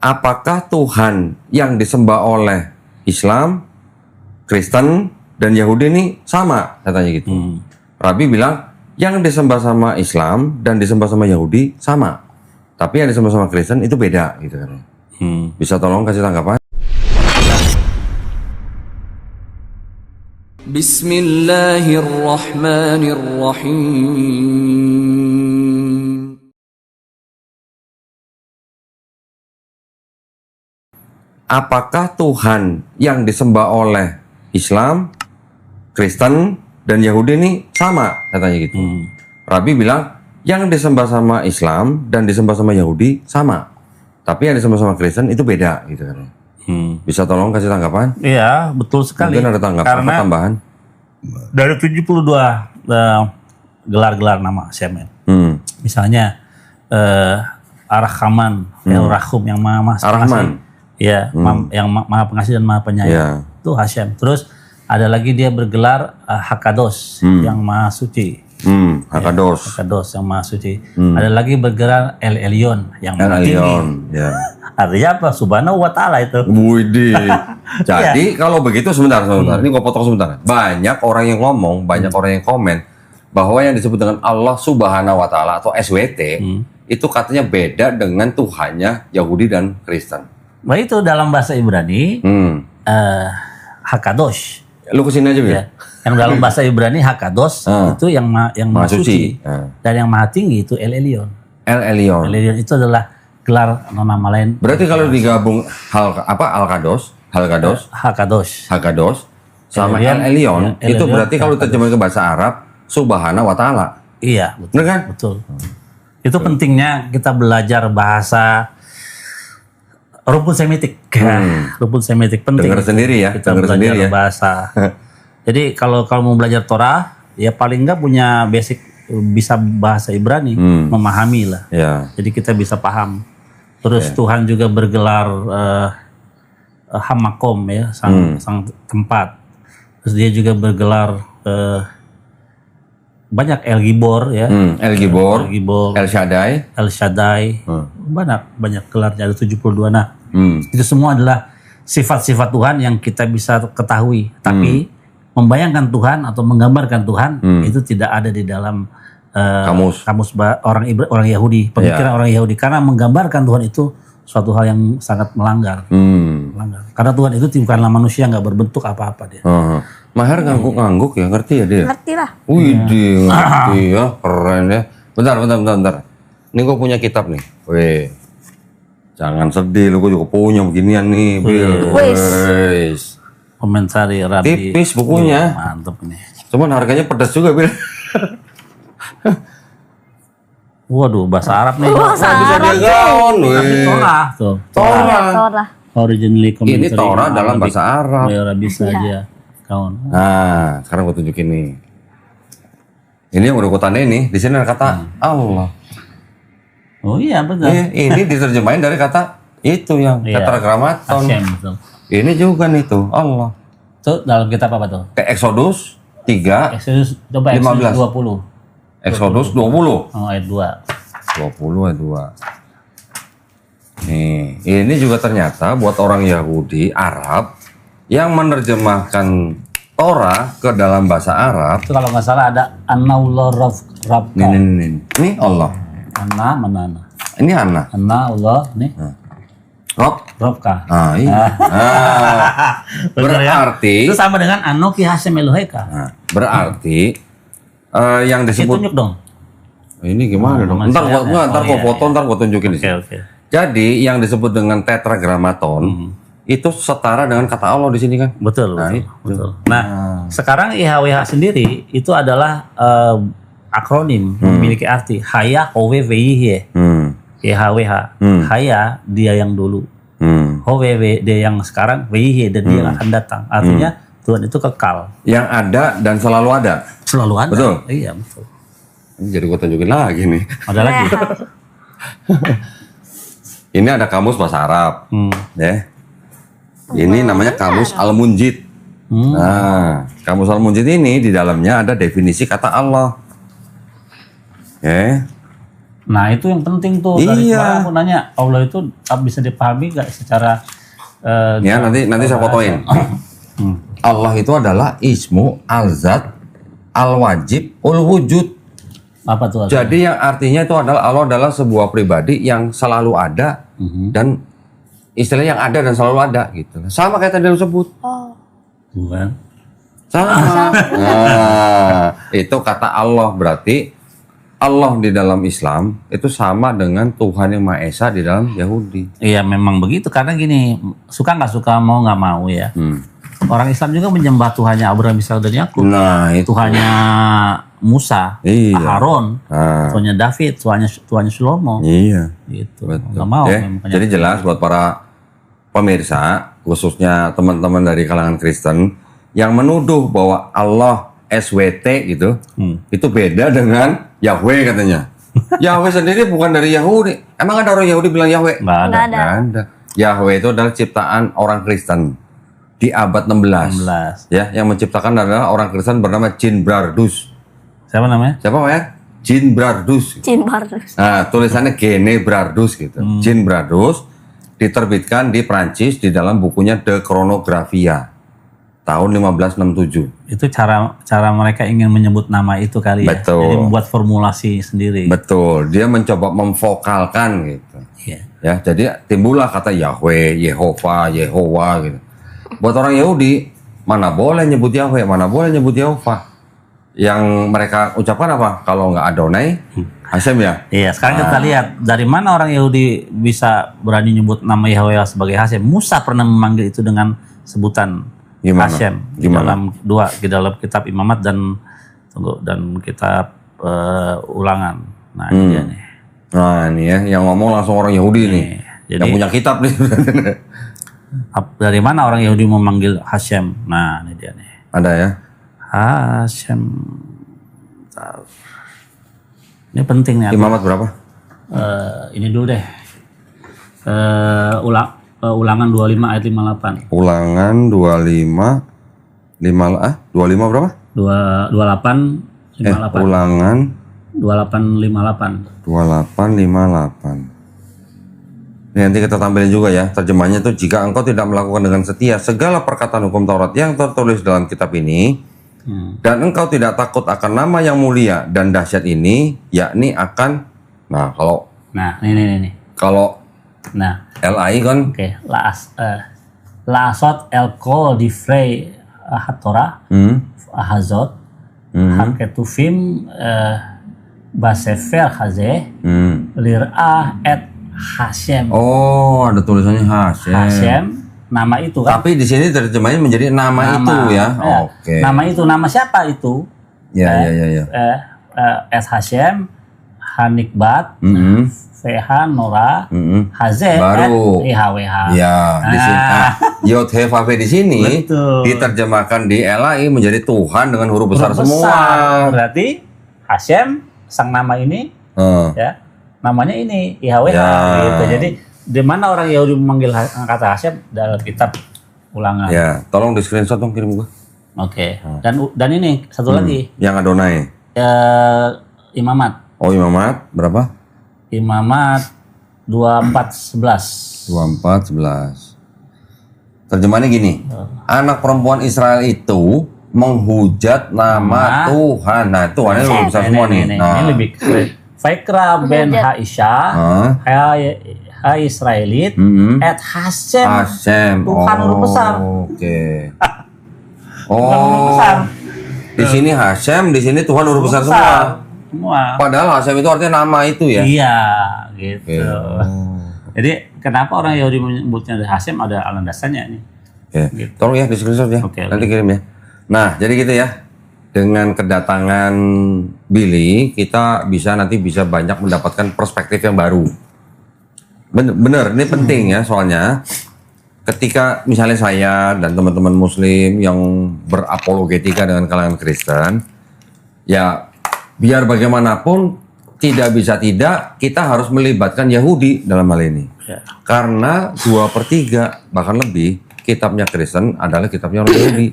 apakah Tuhan yang disembah oleh Islam, Kristen, dan Yahudi ini sama? Katanya gitu. Rabi bilang, yang disembah sama Islam dan disembah sama Yahudi sama. Tapi yang disembah sama Kristen itu beda gitu kan. Bisa tolong kasih tanggapan? Bismillahirrahmanirrahim. Apakah Tuhan yang disembah oleh Islam, Kristen, dan Yahudi ini sama? Katanya gitu. Rabi bilang, yang disembah sama Islam dan disembah sama Yahudi sama. Tapi yang disembah sama Kristen itu beda gitu kan. Bisa tolong kasih tanggapan? Iya, betul sekali. Mungkin ada tanggapan Karena atau tambahan? dari 72 gelar-gelar nama Hashem. Misalnya Ar-Rahman, Ar-Rahum yang maha Ar-Rahman. Ya, yang maha pengasih dan maha penyayang. Itu Hashem. Terus ada lagi dia bergelar Hakados yang maha suci. Hakados. Hakados yang maha suci. Ada lagi bergelar El Elyon yang maha tinggi. Ya. Artinya apa? Subhanahu wa ta'ala itu. Widih. Jadi kalau begitu sebentar. Ini gue potong sebentar. Banyak orang yang ngomong, banyak orang yang komen bahwa yang disebut dengan Allah Subhanahu wa Ta'ala atau SWT itu katanya beda dengan Tuhannya Yahudi dan Kristen. Nah itu dalam bahasa Ibrani Hakadosh. Lu kesini aja ya. Yang dalam bahasa Ibrani Hakados itu yang maha suci. Dan yang maha tinggi itu El Elyon. El Elyon. El Elyon itu adalah gelar nama lain. Berarti kalau digabung Hakados sama El Elyon itu berarti kalau terjemahin ke bahasa Arab Subhanahu wa Ta'ala. Iya, betul. Benar kan? Betul. Itu pentingnya kita belajar bahasa rumpun semitik. Rumpun semitik penting. Dengar sendiri ya. Kita belajar bahasa. Jadi kalau mau belajar Torah, ya paling enggak punya basic bisa bahasa Ibrani, memahami lah. Ya. Jadi kita bisa paham. Terus Tuhan juga bergelar Hamakom ya, sang tempat. Terus dia juga bergelar banyak El Gibor ya. El Gibor, El Shaddai. Banyak gelarnya, ada 72. Nah, itu semua adalah sifat-sifat Tuhan yang kita bisa ketahui. Tapi membayangkan Tuhan atau menggambarkan Tuhan itu tidak ada di dalam kamus orang Yahudi, pemikiran orang Yahudi, karena menggambarkan Tuhan itu suatu hal yang sangat melanggar. Karena Tuhan itu bukanlah manusia, nggak berbentuk apa-apa dia. Maher ngangguk-ngangguk ya, ngerti ya dia? Ngerti lah. Widih, ngerti ya, keren ya. Bentar. Ini gue punya kitab nih. Weh, jangan sedih, lu gue juga punya beginian nih. Wes. Komentari Rabi. Tipis bukunya. Mantep nih. Cuman harganya pedas juga, Bil. Waduh, bahasa Arab nih. Bahasa Arab. Torah tuh. Torah. Originally Ini Torah dalam bahasa Arab. Arabi saja, kawan. Nah, sekarang gue tunjukin nih. Ini yang udah gue tanda ini. Di sini ada kata Allah. Oh iya betul. Ini diterjemahin dari kata itu yang tetragrammaton. Hashem, betul. Ini juga nih tuh Allah. Itu dalam kitab apa tuh? Ke Exodus 3. Exodus, coba 15. Exodus 20. Exodus 20. Oh, ayat 2. 20 ayat 2. Nih, ini juga ternyata buat orang Yahudi Arab yang menerjemahkan Torah ke dalam bahasa Arab. Itu kalau nggak salah ada Annaullah Rabka. Ini Allah. Mana? Ini Anna. Anna Allah nih. Rabka. Iya. Berarti itu sama dengan Anoki Hashem Eloheka. Berarti yang disebut tunjuk dong. Ini gimana dong? Ntar gua foto, ntar gua tunjukin di sini. Oke. Jadi yang disebut dengan tetragrammaton itu setara dengan kata Allah di sini kan? Betul. Nah, sekarang IHWH sendiri itu adalah akronim memiliki arti Haya Howe Veihe. IHWH. Haya dia yang dulu. Howe dia yang sekarang, Veihe dan dia yang akan datang. Artinya Tuhan itu kekal. Yang ada dan selalu ada. Selalu ada. Betul. Iya, betul. Ini jadi gua tunjukin lagi nih. Ada lagi. Ini ada kamus bahasa Arab. Ya. Ini namanya kamus Al-Munjid. Nah, kamus Al-Munjid ini di dalamnya ada definisi kata Allah. Ya. Nah itu yang penting tuh. Dari Iya. kemarin aku nanya, Allah itu bisa dipahami nggak secara Ya nanti saya fotoin. Allah itu adalah ismu al-zat al-wajib ul-wujud. apa tuh? Jadi yang artinya itu adalah Allah adalah sebuah pribadi yang selalu ada dan istilahnya yang ada dan selalu ada gitu. Sama kayak tadi lu sebut. Bukan. Sama. Nah, itu kata Allah, berarti Allah di dalam Islam itu sama dengan Tuhan yang Maha Esa di dalam Yahudi. Iya memang begitu karena gini, suka nggak suka mau nggak mau ya. Orang Islam juga menyembah Tuhannya Abraham, Ishak dan Yakub. Nah, itu Tuhannya Musa, Iya. Harun, Nah. Tuhannya David, Tuhannya Shlomo. iya. Gitu. Betul. Nggak mau. Ya, makanya. jadi jelas buat para pemirsa, khususnya teman-teman dari kalangan Kristen yang menuduh bahwa Allah SWT gitu, itu beda dengan Yahweh katanya. Yahweh sendiri bukan dari Yahudi. Emang ada orang Yahudi bilang Yahweh? Nggak ada. Nggak ada. Nggak ada. Yahweh itu adalah ciptaan orang Kristen di abad 16. 16. Ya, yang menciptakan adalah orang Kristen bernama Jean Bardus. Siapa namanya? Siapa Pak ya? Jean Bardus. Jin Bardus. Nah, tulisannya Gene Bardus gitu. Jean Bardus diterbitkan di Prancis di dalam bukunya De Chronographia tahun 1567. Itu cara mereka ingin menyebut nama itu kali ya. Betul. Jadi membuat formulasi sendiri. Betul, dia mencoba memvokalkan gitu. Iya. Ya, jadi timbullah kata Yahweh, Yehova, Yehowa gitu. Buat orang Yahudi, mana boleh nyebut Yahweh, mana boleh nyebut Yehova. Yang mereka ucapkan apa? Kalau nggak Adonai, Hashem ya. Iya, sekarang kita lihat dari mana orang Yahudi bisa berani nyebut nama Yahweh sebagai Hashem. Musa pernah memanggil itu dengan sebutan Gimana? Hashem Gimana? di dalam kitab Imamat dan kitab Ulangan. Nah, ini dia nih. Nah ini ya, yang ngomong langsung orang Yahudi nih. jadi- Yang punya kitab nih. Dari mana orang Yahudi memanggil Hashem? Nah, ini dia nih. Ada ya. Hashem. Bentar. Ini penting nih. Imamat berapa? Ini dulu deh. Ulangan 25 ayat 58. Ulangan 25 berapa? 28 58. Ulangan 2858. 2858. Ini nanti kita tampilin juga ya. Terjemahnya itu, jika engkau tidak melakukan dengan setia segala perkataan hukum Taurat yang tertulis dalam kitab ini, dan engkau tidak takut akan nama yang mulia dan dahsyat ini, yakni akan, nah Nah, ini. kalau Nah, LAI kan, oke. Laasot elko di frey hatora hazot haketufim basefer haze lir'ah et Hashem. oh ada tulisannya Hashem. Hashem, nama itu kan. Tapi di sini terjemahnya menjadi nama itu ya. Oke. Nama itu, nama siapa itu? Ya. Es Hashem, Hanikbat, VH Nora, Haze, Baru. IHWH. Ya, di sini Yod He Vav He di sini Betul. diterjemahkan di LAI menjadi Tuhan dengan huruf besar semua. Berarti Hashem, sang nama ini, Eh, ya, namanya ini IHWH. Ya. Gitu. Jadi di mana orang Yahudi memanggil kata Hashem dalam kitab Ulangan. ya, tolong di screenshot dong, kirim gua. Oke. Dan ini satu lagi, Yang Adonai. Imamat. Oh, Imamat berapa? Imamat 24:11. 24:11. Terjemahannya gini. Anak perempuan Israel itu menghujat nama Tuhan. Nah, Tuhannya lebih besar semua nih. Ini Nah, lebih keren. Faikra ben Haisha, hai Israelit, et Hashem. Hashem. Tuhan huruf besar. Oke. Tuhan huruf besar. Di sini Hashem, di sini Tuhan huruf besar semua. Semua. Padahal Hashem itu artinya nama itu ya. Iya, gitu. Jadi kenapa orang Yahudi menyebutnya Hashem ada landasannya ini? Oke. Tolong ya di screenshot ya. Oke, Nanti kirim ya. Nah, jadi gitu ya. Dengan kedatangan Billy, kita nanti bisa banyak mendapatkan perspektif yang baru. Bener, ini penting ya, soalnya ketika misalnya saya dan teman-teman Muslim yang berapologetika dengan kalangan Kristen, ya biar bagaimanapun tidak bisa tidak kita harus melibatkan Yahudi dalam hal ini. Ya. Karena 2/3 bahkan lebih kitabnya Kristen adalah kitabnya orang Yahudi.